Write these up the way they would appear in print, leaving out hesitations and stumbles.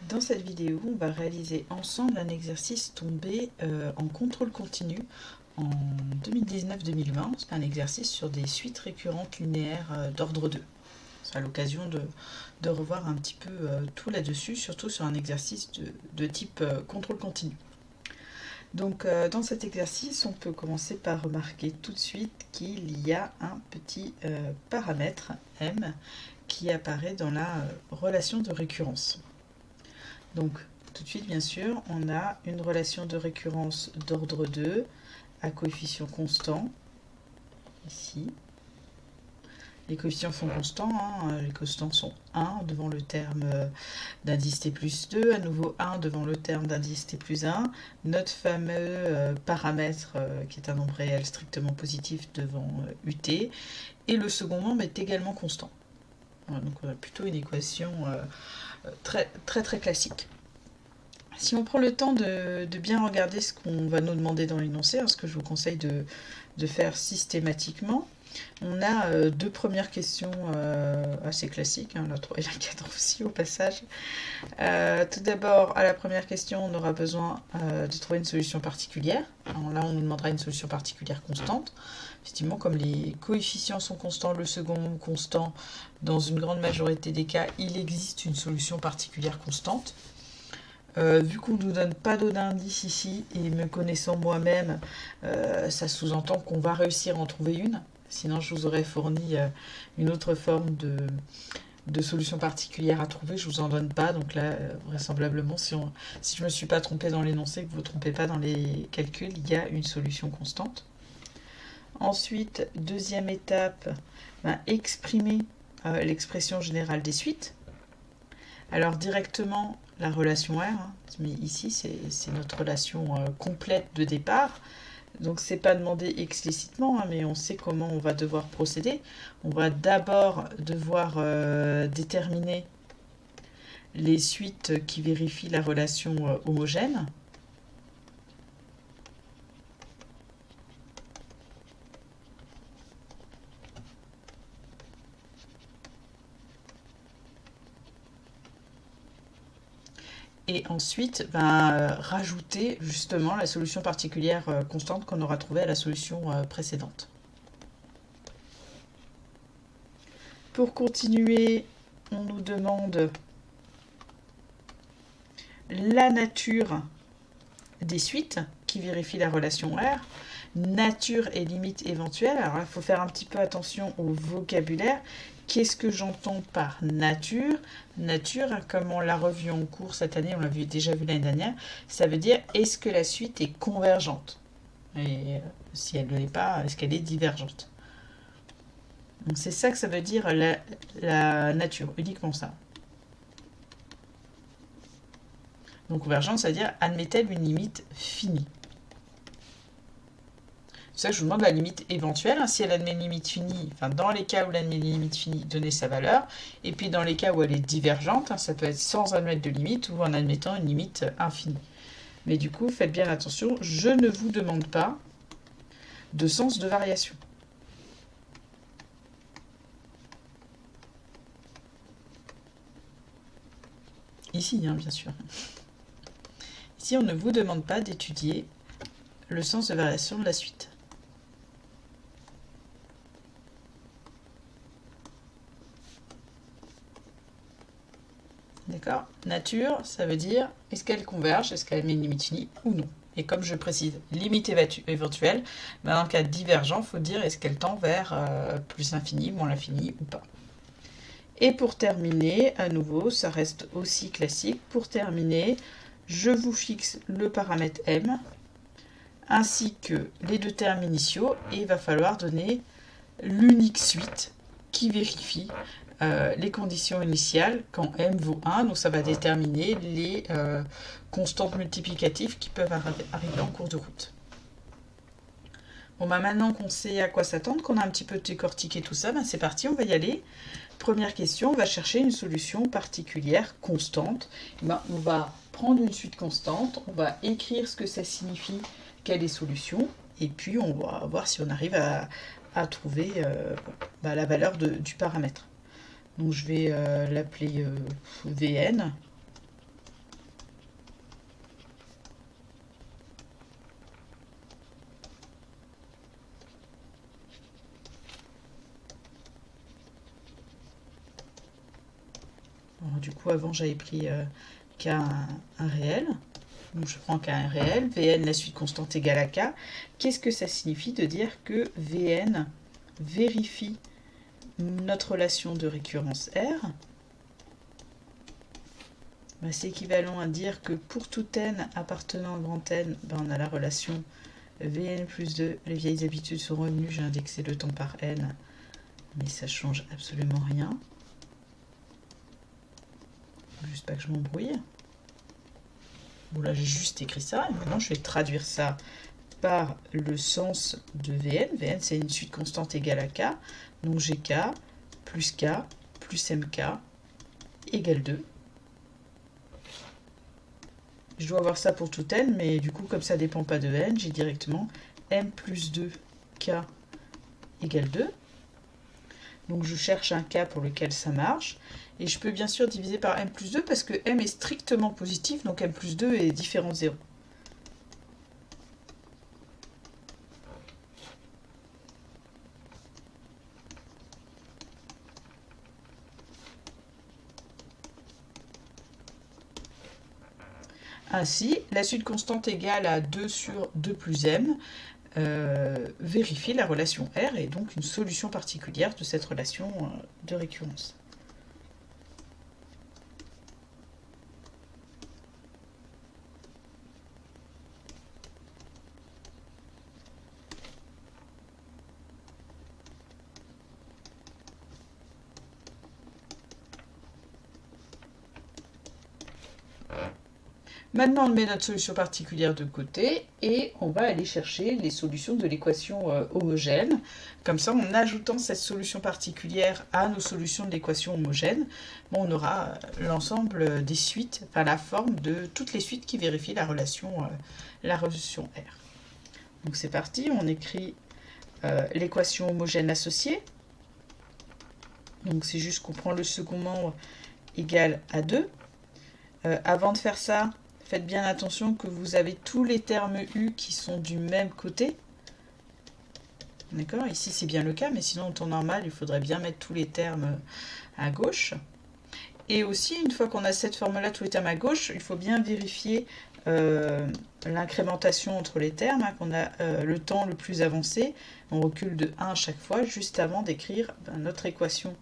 Dans cette vidéo, on va réaliser ensemble un exercice tombé en contrôle continu en 2019-2020. C'est un exercice sur des suites récurrentes linéaires d'ordre 2. C'est à l'occasion de revoir un petit peu tout là-dessus, surtout sur un exercice de type contrôle continu. Donc dans cet exercice, on peut commencer par remarquer tout de suite qu'il y a un petit paramètre M qui apparaît dans la relation de récurrence. Donc tout de suite, bien sûr, on a une relation de récurrence d'ordre 2 à coefficient constant, ici. Les coefficients sont constants, les constants sont 1 devant le terme d'indice t plus 2, à nouveau 1 devant le terme d'indice t plus 1, notre fameux paramètre qui est un nombre réel strictement positif devant ut, et le second membre est également constant. Voilà, donc on a plutôt une équation très classique. Si on prend le temps de bien regarder ce qu'on va nous demander dans l'énoncé, ce que je vous conseille de faire systématiquement, on a deux premières questions assez classiques, la 3 et la 4 aussi au passage. Tout d'abord, à la première question, on aura besoin de trouver une solution particulière. Alors là, on nous demandera une solution particulière constante. Effectivement, comme les coefficients sont constants, le second nombre constant, dans une grande majorité des cas, il existe une solution particulière constante. Vu qu'on ne nous donne pas d'autres indices ici, et me connaissant moi-même, ça sous-entend qu'on va réussir à en trouver une. Sinon, je vous aurais fourni une autre forme de solution particulière à trouver. Je ne vous en donne pas. Donc là, vraisemblablement, si je ne me suis pas trompée dans l'énoncé, que vous ne vous trompez pas dans les calculs, il y a une solution constante. Ensuite, deuxième étape, exprimer l'expression générale des suites. Alors directement, la relation R, mais ici c'est notre relation complète de départ. Donc c'est pas demandé explicitement, mais on sait comment on va devoir procéder. On va d'abord devoir déterminer les suites qui vérifient la relation homogène. Et ensuite, rajouter justement la solution particulière constante qu'on aura trouvée à la solution précédente. Pour continuer, on nous demande la nature des suites qui vérifient la relation R, nature et limite éventuelle. Alors là, il faut faire un petit peu attention au vocabulaire. Qu'est-ce que j'entends par nature? Nature, comme on l'a revu en cours cette année, on l'a déjà vu l'année dernière, ça veut dire est-ce que la suite est convergente? Et si elle ne l'est pas, est-ce qu'elle est divergente? Donc c'est ça que ça veut dire la nature, uniquement ça. Donc convergente, ça veut dire admet-elle une limite finie? C'est ça que je vous demande la limite éventuelle, si elle admet une limite finie, dans les cas où elle admet une limite finie, donnez sa valeur, et puis dans les cas où elle est divergente, ça peut être sans admettre de limite ou en admettant une limite infinie. Mais du coup, faites bien attention, je ne vous demande pas de sens de variation. Ici, bien sûr. Ici, on ne vous demande pas d'étudier le sens de variation de la suite. D'accord? Nature, ça veut dire est-ce qu'elle converge, est-ce qu'elle met une limite finie ou non. Et comme je précise, limite éventuelle, dans le cas divergent, il faut dire est-ce qu'elle tend vers plus l'infini, moins l'infini ou pas. Et pour terminer, à nouveau, ça reste aussi classique. Pour terminer, je vous fixe le paramètre M, ainsi que les deux termes initiaux, et il va falloir donner l'unique suite qui vérifie les conditions initiales quand m vaut 1, donc ça va déterminer les constantes multiplicatives qui peuvent arriver en cours de route. Bon, maintenant qu'on sait à quoi s'attendre, qu'on a un petit peu décortiqué tout ça, c'est parti, on va y aller. Première question, on va chercher une solution particulière constante. On va prendre une suite constante, on va écrire ce que ça signifie, quelle est solution, et puis on va voir si on arrive à trouver la valeur du paramètre. Donc je vais l'appeler Vn. Alors, du coup, avant, j'avais pris k un réel. Donc, je prends k un réel. Vn, la suite constante égale à k. Qu'est-ce que ça signifie de dire que Vn vérifie notre relation de récurrence R? Ben, c'est équivalent à dire que pour tout n appartenant au grand N, ben, on a la relation Vn plus 2. Les vieilles habitudes sont revenues. J'ai indexé le temps par n. Mais ça change absolument rien. Juste pas que je m'embrouille. Bon, là j'ai juste écrit ça, et maintenant je vais traduire ça par le sens de Vn. Vn, c'est une suite constante égale à k, donc j'ai k plus mk égale 2. Je dois avoir ça pour tout n, mais du coup, comme ça ne dépend pas de n, j'ai directement m plus 2k égale 2. Donc je cherche un k pour lequel ça marche. Et je peux bien sûr diviser par m plus 2 parce que m est strictement positif, donc m plus 2 est différent de 0. Ainsi, la suite constante égale à 2 sur 2 plus m vérifie la relation R et donc une solution particulière de cette relation de récurrence. Maintenant, on met notre solution particulière de côté et on va aller chercher les solutions de l'équation homogène. Comme ça, en ajoutant cette solution particulière à nos solutions de l'équation homogène, bon, on aura l'ensemble des suites, enfin la forme de toutes les suites qui vérifient la relation R. Donc c'est parti, on écrit l'équation homogène associée. Donc c'est juste qu'on prend le second membre égal à 2. Avant de faire ça, faites bien attention que vous avez tous les termes U qui sont du même côté. D'accord? Ici, c'est bien le cas, mais sinon, en temps normal, il faudrait bien mettre tous les termes à gauche. Et aussi, une fois qu'on a cette forme-là, tous les termes à gauche, il faut bien vérifier l'incrémentation entre les termes, hein, qu'on a le temps le plus avancé. On recule de 1 à chaque fois, juste avant d'écrire notre équation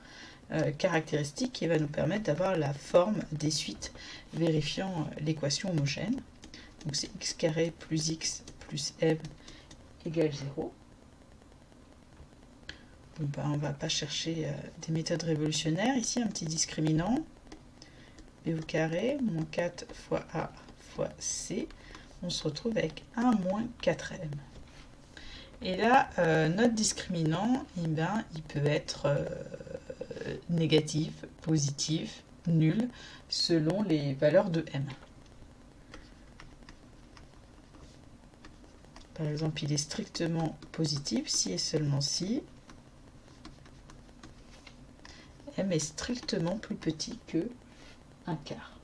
caractéristique qui va nous permettre d'avoir la forme des suites vérifiant l'équation homogène. Donc c'est x carré plus x plus m égale 0. Bon, ben, on ne va pas chercher des méthodes révolutionnaires. Ici, un petit discriminant. b au carré moins 4 fois a fois c. On se retrouve avec 1 moins 4m. Et là, notre discriminant, eh ben, il peut être négatif, positif, nul, selon les valeurs de m. Par exemple, il est strictement positif si et seulement si m est strictement plus petit que 1 quart.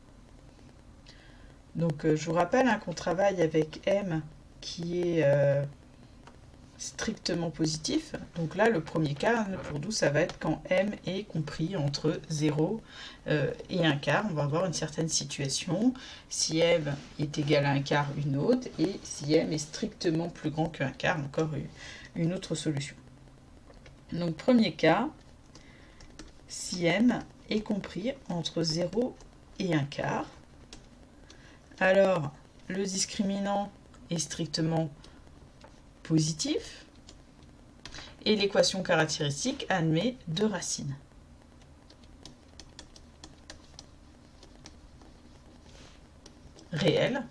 Donc, je vous rappelle hein, qu'on travaille avec m qui est strictement positif. Donc là, le premier cas, pour nous, ça va être quand m est compris entre 0 et 1 quart. On va avoir une certaine situation. Si m est égal à 1 quart, une autre. Et si m est strictement plus grand que 1 quart, encore une autre solution. Donc, premier cas, si m est compris entre 0 et 1 quart. Alors, le discriminant est strictement positif et l'équation caractéristique admet 2 racines. Réelles,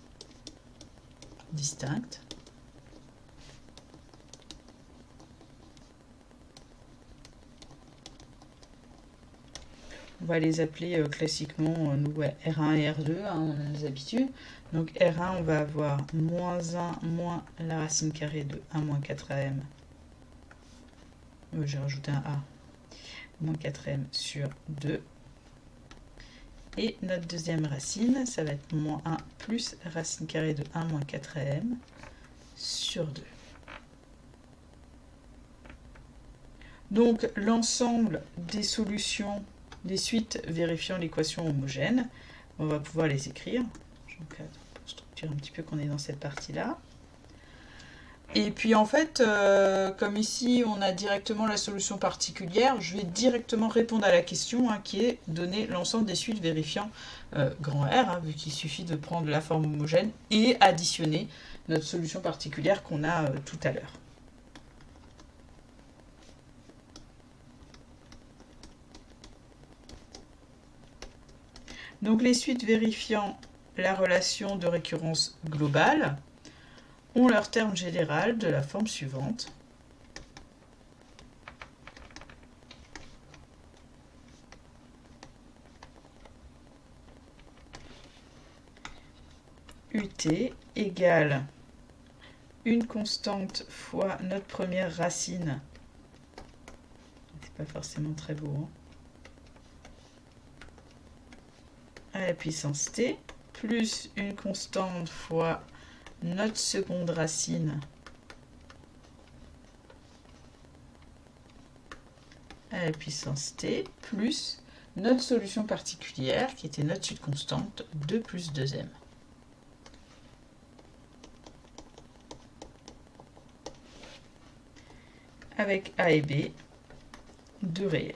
distinctes. On va les appeler classiquement, nous, R1 et R2, hein, on a nos habitudes. Donc R1, on va avoir moins 1 moins la racine carrée de 1 moins 4m. J'ai rajouté un A. Moins 4m sur 2. Et notre deuxième racine, ça va être moins 1 plus racine carrée de 1 moins 4m sur 2. Donc l'ensemble des solutions des suites vérifiant l'équation homogène. On va pouvoir les écrire. Donc, pour structurer un petit peu qu'on est dans cette partie-là. Et puis en fait, comme ici on a directement la solution particulière, je vais directement répondre à la question qui est donner l'ensemble des suites vérifiant grand R, vu qu'il suffit de prendre la forme homogène et additionner notre solution particulière qu'on a tout à l'heure. Donc les suites vérifiant la relation de récurrence globale ont leur terme général de la forme suivante. UT égale une constante fois notre première racine. C'est pas forcément très beau. À la puissance t, plus une constante fois notre seconde racine à la puissance t, plus notre solution particulière, qui était notre suite constante, 2 plus 2m. Avec a et b, 2 réels.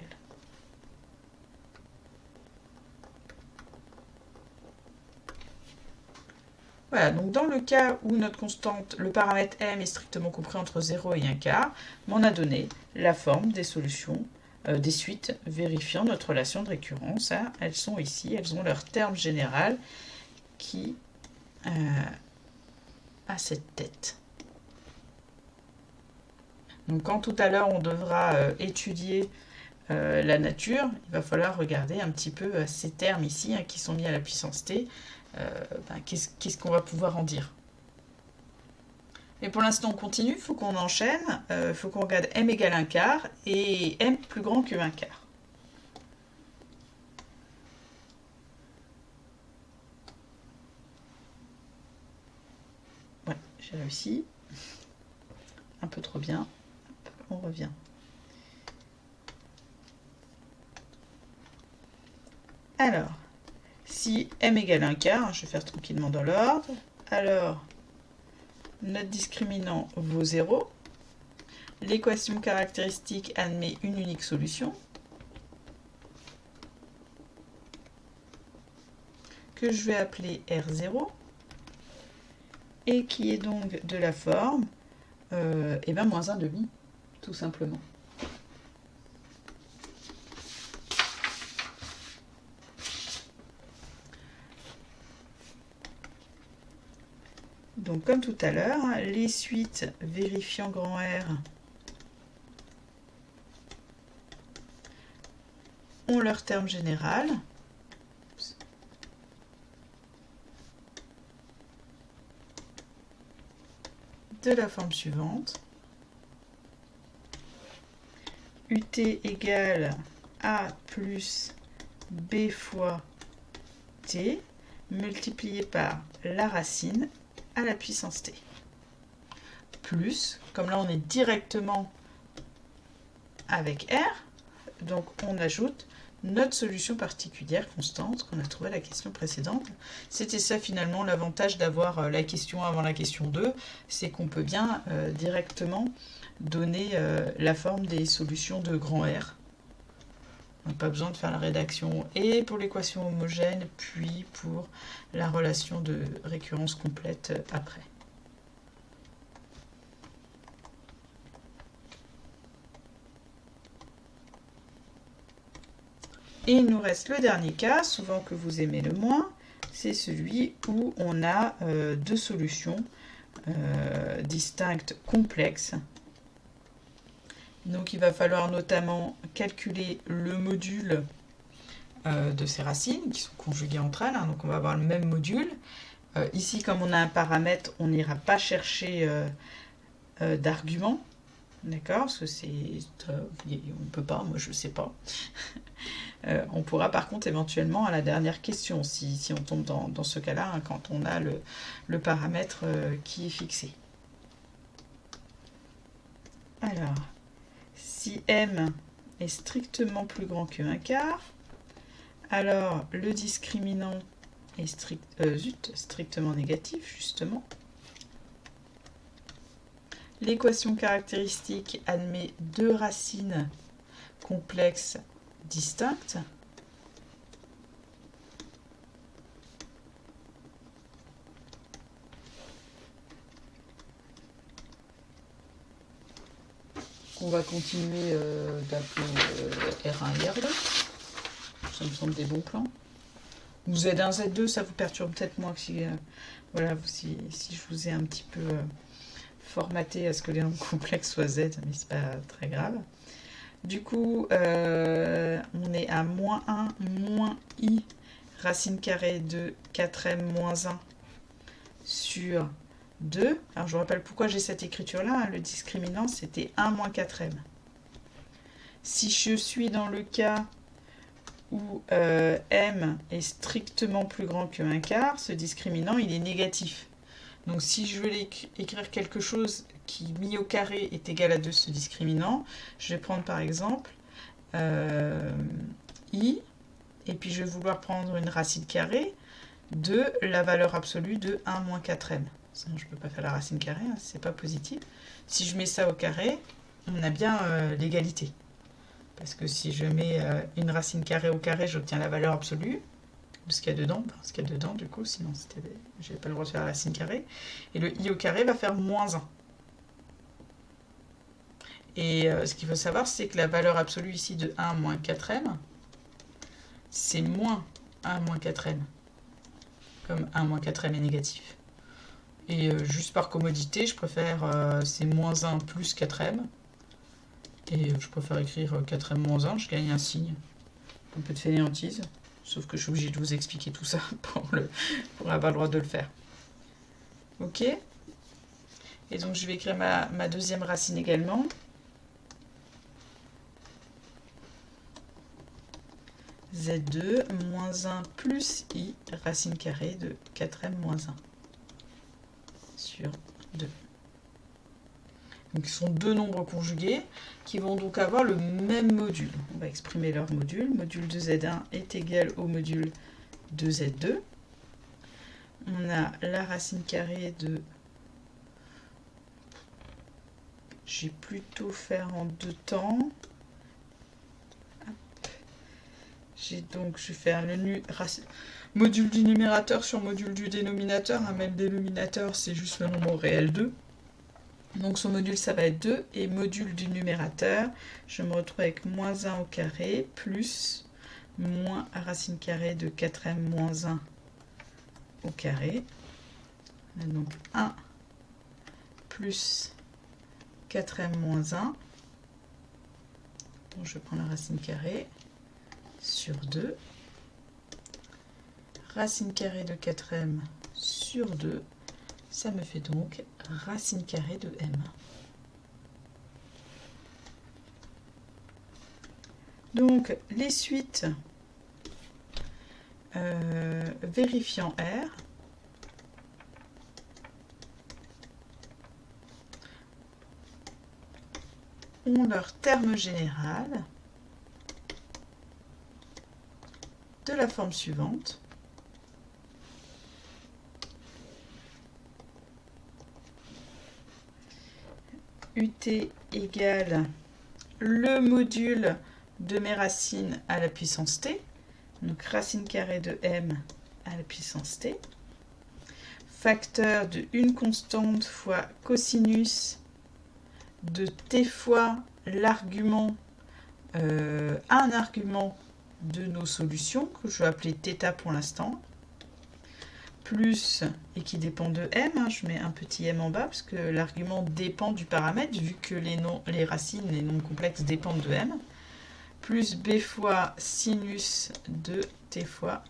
Voilà, donc dans le cas où notre constante, le paramètre m est strictement compris entre 0 et 1 quart, on a donné la forme des solutions, des suites vérifiant notre relation de récurrence. Elles sont ici, elles ont leur terme général qui a cette tête. Donc quand tout à l'heure on devra étudier la nature, il va falloir regarder un petit peu ces termes ici qui sont mis à la puissance t. Qu'est-ce qu'on va pouvoir en dire? Et pour l'instant, on continue, il faut qu'on enchaîne, il faut qu'on regarde m égale 1 quart et m plus grand que 1 quart. Ouais, j'ai réussi. Un peu trop bien. On revient. Alors, si m égale 1 quart, je vais faire tranquillement dans l'ordre, alors notre discriminant vaut 0. L'équation caractéristique admet une unique solution, que je vais appeler R0, et qui est donc de la forme moins 1/2, tout simplement. Donc comme tout à l'heure, les suites vérifiant grand R ont leur terme général. De la forme suivante. UT égale A plus B fois T multiplié par la racine à la puissance t. Plus, comme là on est directement avec R, donc on ajoute notre solution particulière constante qu'on a trouvée à la question précédente. C'était ça finalement l'avantage d'avoir la question avant la question 2, c'est qu'on peut bien directement donner la forme des solutions de grand R. On n'a pas besoin de faire la rédaction et pour l'équation homogène, puis pour la relation de récurrence complète après. Et il nous reste le dernier cas, souvent que vous aimez le moins, c'est celui où on a deux solutions distinctes complexes. Donc il va falloir notamment calculer le module de ces racines qui sont conjuguées entre elles, donc on va avoir le même module. Ici, comme on a un paramètre, on n'ira pas chercher d'argument, d'accord, parce que c'est on ne peut pas, moi je ne sais pas. On pourra par contre éventuellement à la dernière question, si on tombe dans ce cas-là, quand on a le paramètre qui est fixé. Alors, si m est strictement plus grand que 1 quart, Alors, le discriminant est strictement négatif, justement. L'équation caractéristique admet deux racines complexes distinctes. On va continuer d'appeler R1 et R2. Ça me semble des bons plans. Ou Z1, Z2, ça vous perturbe peut-être moins que si, voilà, si je vous ai un petit peu formaté à ce que les nombres complexes soient Z, mais c'est pas très grave. Du coup, on est à moins 1 moins I racine carrée de 4m moins 1 sur 2. Alors je vous rappelle pourquoi j'ai cette écriture-là. Hein. Le discriminant, c'était 1 moins 4m. Si je suis dans le cas où m est strictement plus grand que 1/4, ce discriminant, il est négatif. Donc si je veux écrire quelque chose qui, mis au carré, est égal à 2, ce discriminant, je vais prendre par exemple i, et puis je vais vouloir prendre une racine carrée de la valeur absolue de 1 moins 4m. Sinon, je ne peux pas faire la racine carrée, hein, c'est pas positif. Si je mets ça au carré, on a bien l'égalité. Parce que si je mets une racine carrée au carré, j'obtiens la valeur absolue de ce qu'il y a dedans. Enfin, ce qu'il y a dedans, du coup, sinon je n'ai pas le droit de faire la racine carrée. Et le i au carré va faire moins 1. Et ce qu'il faut savoir, c'est que la valeur absolue ici de 1 moins 4m, c'est moins 1 moins 4m. Comme 1 moins 4m est négatif. Et juste par commodité, je préfère, c'est moins 1 plus 4m. Et je préfère écrire 4m moins 1, je gagne un signe. Un peu de fainéantise. Sauf que je suis obligée de vous expliquer tout ça pour avoir le droit de le faire. Ok. Et donc je vais écrire ma deuxième racine également. Z2 moins 1 plus I racine carrée de 4m moins 1 sur 2. Donc, ce sont deux nombres conjugués qui vont donc avoir le même module. On va exprimer leur module. Module de Z1 est égal au module de Z2. On a la racine carrée de... Je vais plutôt faire en deux temps. Je vais faire le module du numérateur sur module du dénominateur. Même le dénominateur, c'est juste le nombre réel 2. Donc son module, ça va être 2. Et module du numérateur, je me retrouve avec moins 1 au carré plus moins racine carrée de 4m moins 1 au carré. Donc 1 plus 4m moins 1. Donc je prends la racine carrée sur 2. Racine carrée de 4m sur 2. Ça me fait donc racine carrée de m. Donc, les suites vérifiant R ont leur terme général de la forme suivante. UT égale le module de mes racines à la puissance t, donc racine carrée de m à la puissance t, facteur de une constante fois cosinus de t fois l'argument, un argument de nos solutions, que je vais appeler θ pour l'instant, plus, et qui dépend de m, hein, je mets un petit m en bas, parce que l'argument dépend du paramètre, vu que les racines, les nombres complexes dépendent de m, plus b fois sinus de t fois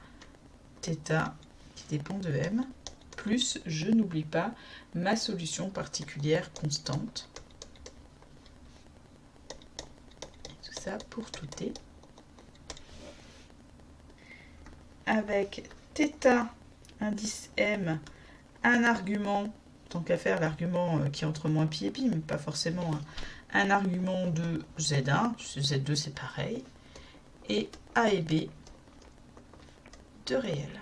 θ, qui dépend de m, plus, je n'oublie pas, ma solution particulière constante. Et tout ça pour tout t. Avec θ indice m, un argument, tant qu'à faire l'argument qui est entre moins pi et pi, mais pas forcément un argument de Z1, Z2 c'est pareil, et A et B de réel.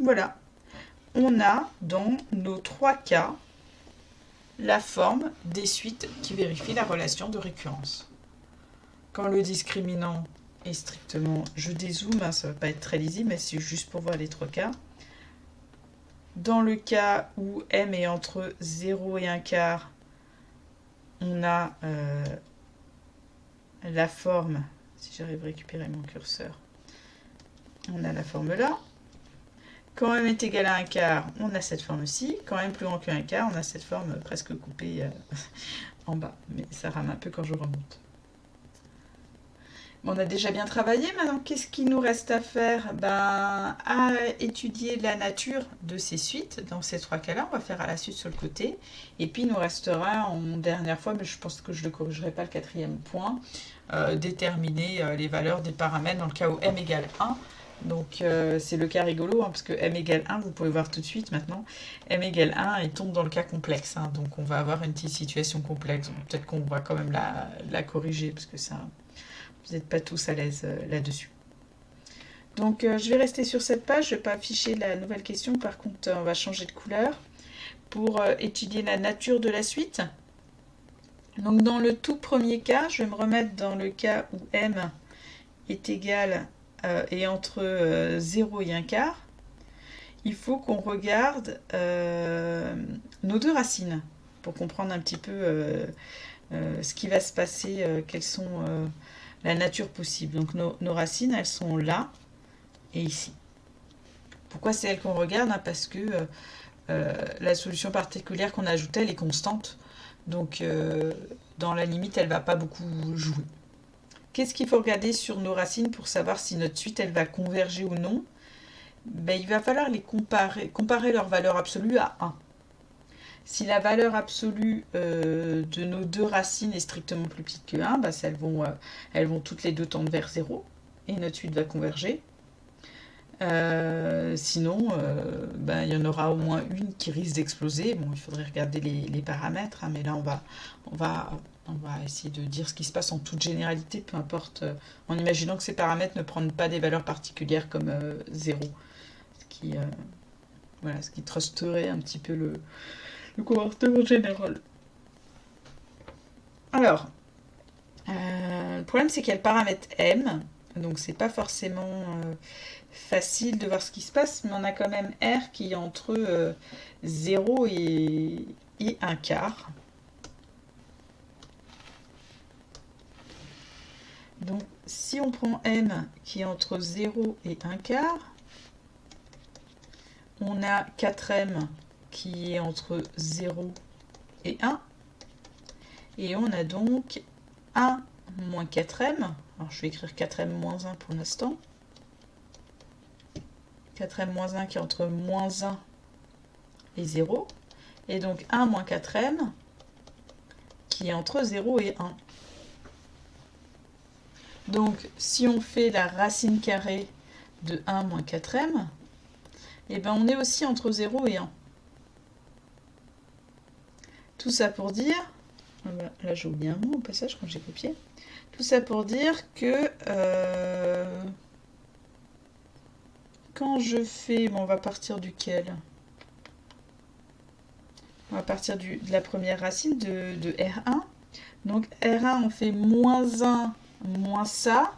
Voilà, on a dans nos 3 cas la forme des suites qui vérifient la relation de récurrence. Quand le discriminant est strictement, je dézoome, hein, ça ne va pas être très lisible, mais c'est juste pour voir les 3 cas. Dans le cas où m est entre 0 et 1/4, on a la forme, si j'arrive à récupérer mon curseur, on a la forme là. Quand m est égal à 1/4, on a cette forme-ci. Quand m plus grand que 1/4, on a cette forme presque coupée en bas. Mais ça rame un peu quand je remonte. On a déjà bien travaillé. Maintenant, qu'est-ce qu'il nous reste à faire? À étudier la nature de ces suites. Dans ces 3 cas-là, on va faire à la suite sur le côté. Et puis, il nous restera en dernière fois, mais je pense que je ne le corrigerai pas, le 4e point, déterminer les valeurs des paramètres dans le cas où m égale 1. Donc, c'est le cas rigolo, hein, parce que m égale 1, vous pouvez voir tout de suite maintenant, m égale 1, il tombe dans le cas complexe. Hein, donc, on va avoir une petite situation complexe. Peut-être qu'on va quand même la corriger, parce que ça... Vous n'êtes pas tous à l'aise là-dessus. Donc, je vais rester sur cette page. Je ne vais pas afficher la nouvelle question. Par contre, on va changer de couleur pour étudier la nature de la suite. Donc, dans le tout premier cas, je vais me remettre dans le cas où m est égal et entre 0 et 1/4. Il faut qu'on regarde nos 2 racines pour comprendre un petit peu ce qui va se passer, quelles sont... la nature possible. Donc nos racines, elles sont là et ici. Pourquoi c'est elles qu'on regarde? Parce que la solution particulière qu'on a ajoutée, elle est constante. Donc dans la limite, elle ne va pas beaucoup jouer. Qu'est-ce qu'il faut regarder sur nos racines pour savoir si notre suite, elle va converger ou non? Il va falloir les comparer leur valeur absolue à 1. Si la valeur absolue de nos 2 racines est strictement plus petite que 1, elles vont toutes les deux tendre vers 0 et notre suite va converger. Sinon, il y en aura au moins une qui risque d'exploser. Bon, il faudrait regarder les paramètres, hein, mais là, on va essayer de dire ce qui se passe en toute généralité, peu importe, en imaginant que ces paramètres ne prennent pas des valeurs particulières comme 0, ce qui trusterait un petit peu le comportement général. Alors, le problème c'est qu'il y a le paramètre m, donc c'est pas forcément facile de voir ce qui se passe, mais on a quand même r qui est entre 0 et 1/4. Donc si on prend m qui est entre 0 et 1/4, on a 4m qui est entre 0 et 1. Et on a donc 1 moins 4m. Alors je vais écrire 4m moins 1 pour l'instant. 4m moins 1 qui est entre moins 1 et 0. Et donc 1 moins 4m qui est entre 0 et 1. Donc si on fait la racine carrée de 1 moins 4m, on est aussi entre 0 et 1. Tout ça pour dire, là j'ai oublié un mot au passage quand j'ai copié, tout ça pour dire que quand je fais, on va partir duquel? On va partir de la première racine de R1. Donc R1 on fait moins 1 moins ça,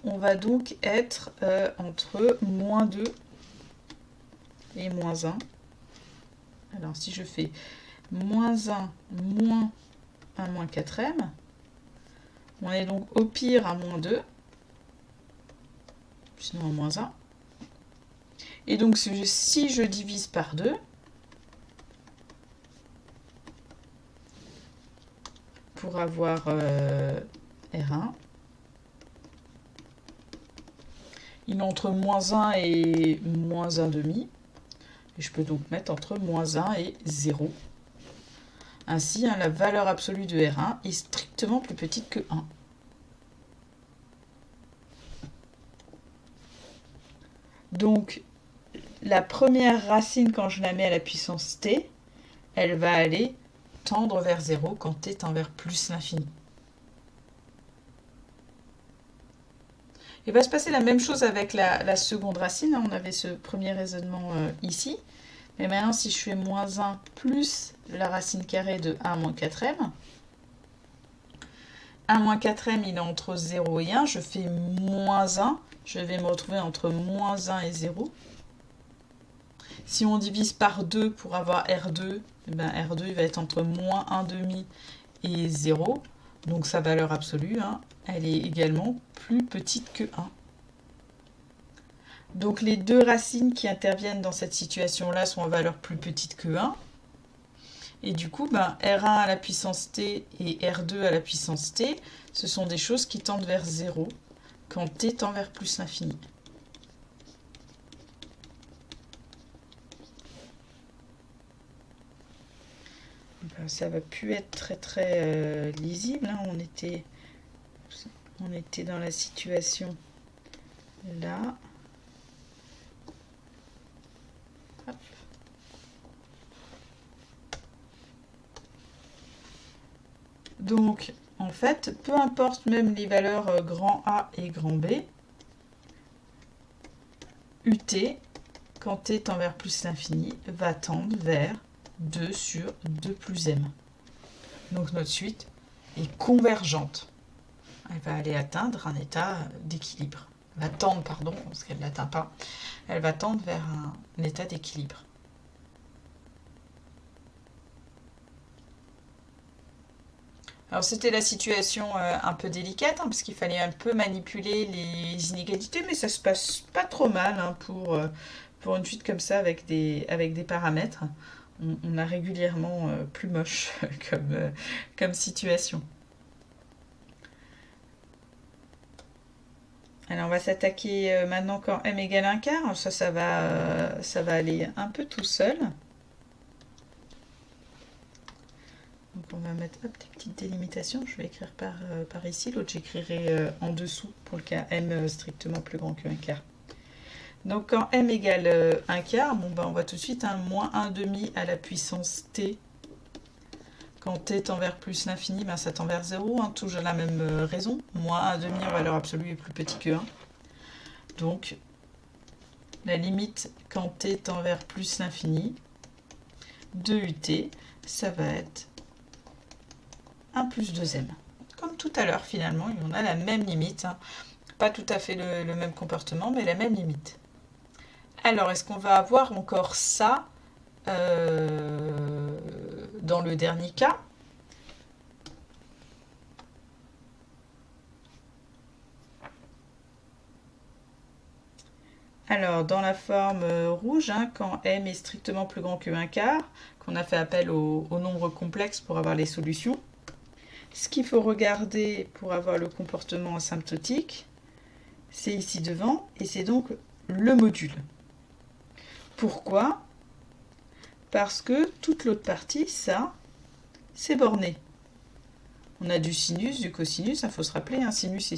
on va donc être entre moins 2 et moins 1. Alors si je fais moins 1 moins 1 moins 4m, on est donc au pire à moins 2, sinon à moins 1. Et donc si je divise par 2, pour avoir R1, il est entre moins 1 et moins 1,5. Et je peux donc mettre entre moins 1 et 0. Ainsi, la valeur absolue de R1 est strictement plus petite que 1. Donc, la première racine, quand je la mets à la puissance t, elle va aller tendre vers 0 quand t tend vers plus l'infini. Il va se passer la même chose avec la seconde racine. On avait ce premier raisonnement ici. Mais maintenant, si je fais moins 1 plus la racine carrée de 1 moins 4m, 1 moins 4m, il est entre 0 et 1. Je fais moins 1. Je vais me retrouver entre moins 1 et 0. Si on divise par 2 pour avoir R2, eh ben R2 il va être entre moins 1,5 et 0. Donc sa valeur absolue, hein, elle est également plus petite que 1. Donc les deux racines qui interviennent dans cette situation-là sont en valeur plus petite que 1. Et du coup, ben, R1 à la puissance t et R2 à la puissance t, ce sont des choses qui tendent vers 0 quand t tend vers plus l'infini. Ben, ça va plus être très lisible, hein. On était dans la situation là. Hop. Donc, en fait, peu importe même les valeurs grand A et grand B, UT, quand t tend vers plus l'infini, va tendre vers 2 sur 2 plus m. Donc notre suite est convergente. Elle va aller atteindre un état d'équilibre. Elle va tendre, pardon, parce qu'elle ne l'atteint pas. Elle va tendre vers un état d'équilibre. Alors c'était la situation un peu délicate, hein, parce qu'il fallait un peu manipuler les inégalités, mais ça se passe pas trop mal, hein, pour une suite comme ça avec des paramètres. On a régulièrement plus moche comme situation. Alors on va s'attaquer maintenant quand m égale 1 quart. Ça va aller un peu tout seul. Donc on va mettre hop, des petites délimitations. Je vais écrire par ici. L'autre j'écrirai en dessous pour le cas m strictement plus grand que 1 quart. Donc quand m égale 1 quart, bon, ben, on voit tout de suite un moins 1,5 à la puissance t. Quand t tend vers plus l'infini, ben, ça tend vers 0, hein, toujours la même raison. Moins 1,5 en valeur absolue est plus petit que 1. Donc la limite quand t tend vers plus l'infini de ut, ça va être 1 plus 2m. Comme tout à l'heure finalement, on a la même limite. Hein. Pas tout à fait le même comportement, mais la même limite. Alors, est-ce qu'on va avoir encore ça dans le dernier cas? Alors, dans la forme rouge, hein, quand m est strictement plus grand que 1 quart, qu'on a fait appel au nombre complexe pour avoir les solutions, ce qu'il faut regarder pour avoir le comportement asymptotique, c'est ici devant, et c'est donc le module. Pourquoi? Parce que toute l'autre partie, ça, c'est borné. On a du sinus, du cosinus, il faut se rappeler, hein, sinus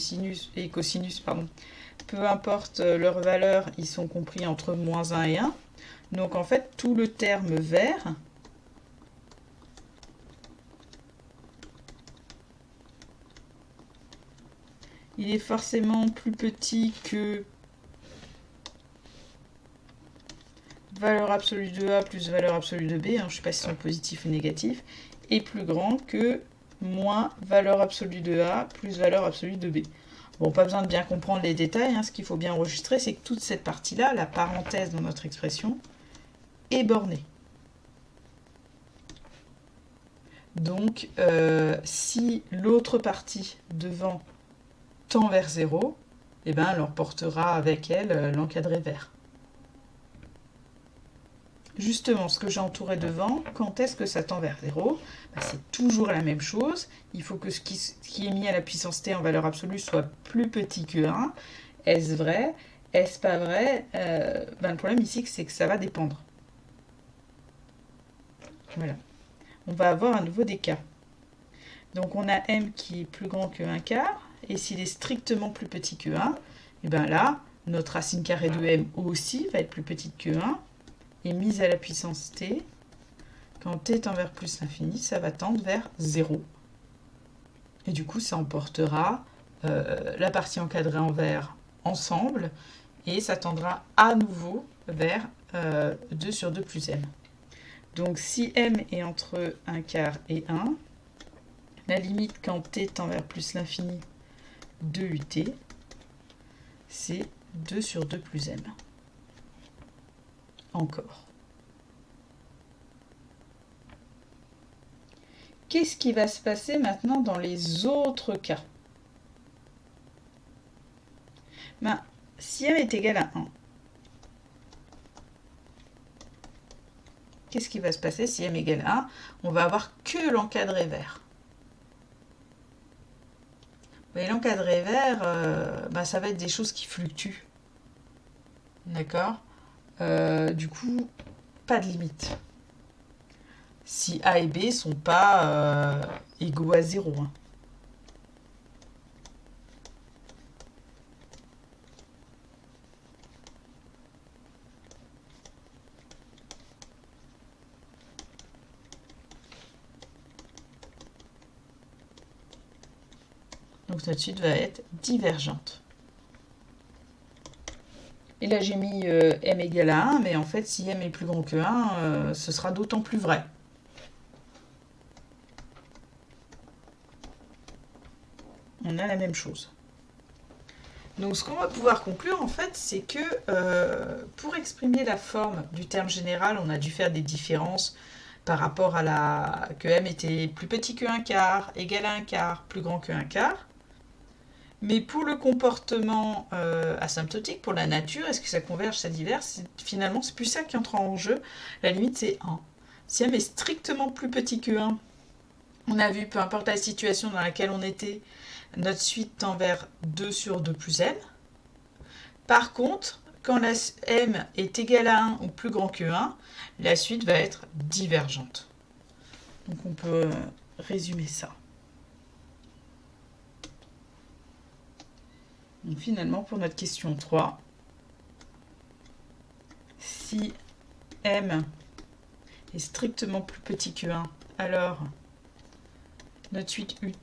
et cosinus, pardon. Peu importe leur valeur, ils sont compris entre moins 1 et 1. Donc en fait, tout le terme vert, il est forcément plus petit que valeur absolue de A plus valeur absolue de B, hein, je ne sais pas si c'est positif ou négatif, est plus grand que moins valeur absolue de A plus valeur absolue de B. Bon, pas besoin de bien comprendre les détails, hein, ce qu'il faut bien enregistrer, c'est que toute cette partie-là, la parenthèse dans notre expression, est bornée. Donc, si l'autre partie devant tend vers 0, eh ben, elle emportera avec elle l'encadré vert. Justement, ce que j'ai entouré devant, quand est-ce que ça tend vers 0? Ben, c'est toujours la même chose. Il faut que ce qui est mis à la puissance t en valeur absolue soit plus petit que 1. Est-ce vrai? Est-ce pas vrai? Ben, le problème ici, c'est que ça va dépendre. Voilà. On va avoir à nouveau des cas. Donc on a m qui est plus grand que 1 quart. Et s'il est strictement plus petit que 1, et bien là, notre racine carrée de m aussi va être plus petite que 1. Et mise à la puissance t, quand t tend vers plus l'infini, ça va tendre vers 0. Et du coup, ça emportera la partie encadrée en vert ensemble et ça tendra à nouveau vers 2 sur 2 plus m. Donc si m est entre 1/4 et 1, la limite quand t tend vers plus l'infini de ut, c'est 2 sur 2 plus m. Encore. Qu'est-ce qui va se passer maintenant dans les autres cas? Ben, si m est égal à 1, qu'est-ce qui va se passer si m égale 1? On va avoir que l'encadré vert. Mais l'encadré vert, ben, ça va être des choses qui fluctuent. D'accord? Du coup, pas de limite. Si A et B sont pas égaux à 0. Hein. Donc notre suite va être divergente. Et là j'ai mis m égale à 1, mais en fait si m est plus grand que 1, ce sera d'autant plus vrai. On a la même chose. Donc ce qu'on va pouvoir conclure en fait, c'est que pour exprimer la forme du terme général, on a dû faire des différences par rapport à la que m était plus petit que 1/4, égal à 1/4, plus grand que 1/4. Mais pour le comportement asymptotique, pour la nature, est-ce que ça converge, ça diverge? Finalement, c'est plus ça qui entre en jeu. La limite, c'est 1. Si m est strictement plus petit que 1, on a vu, peu importe la situation dans laquelle on était, notre suite tend vers 2 sur 2 plus m. Par contre, quand la m est égale à 1 ou plus grand que 1, la suite va être divergente. Donc on peut résumer ça. Donc finalement, pour notre question 3, si m est strictement plus petit que 1, alors notre suite ut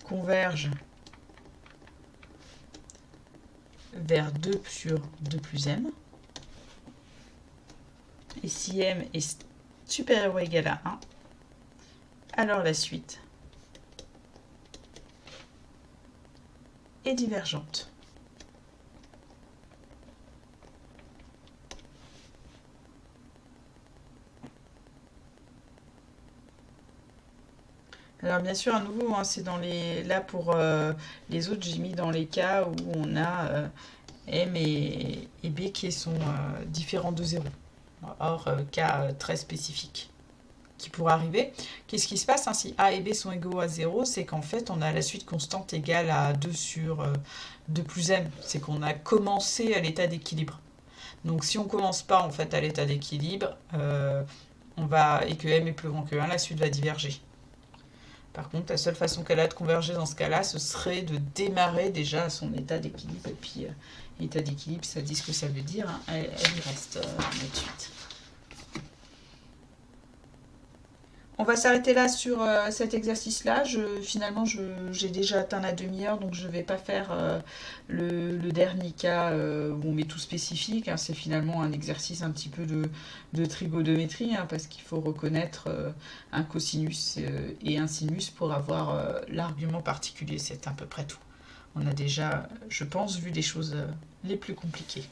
converge vers 2 sur 2 plus m. Et si m est supérieur ou égal à 1, alors la suite est divergente. Alors bien sûr, à nouveau, hein, c'est dans les là pour les autres, j'ai mis dans les cas où on a m et b qui sont différents de 0. Or, cas très spécifique qui pourrait arriver. Qu'est-ce qui se passe hein, si a et b sont égaux à 0? C'est qu'en fait, on a la suite constante égale à 2 sur 2 plus m. C'est qu'on a commencé à l'état d'équilibre. Donc si on ne commence pas en fait à l'état d'équilibre, et que m est plus grand que 1, la suite va diverger. Par contre, la seule façon qu'elle a de converger dans ce cas-là, ce serait de démarrer déjà à son état d'équilibre. Et puis, l'état d'équilibre, ça dit ce que ça veut dire. Hein. Elle y reste notre suite. On va s'arrêter là sur cet exercice-là. Finalement, j'ai déjà atteint la demi-heure, donc je ne vais pas faire le dernier cas où on met tout spécifique. Hein. C'est finalement un exercice un petit peu de trigonométrie, hein, parce qu'il faut reconnaître un cosinus et un sinus pour avoir l'argument particulier. C'est à peu près tout. On a déjà, je pense, vu des choses les plus compliquées.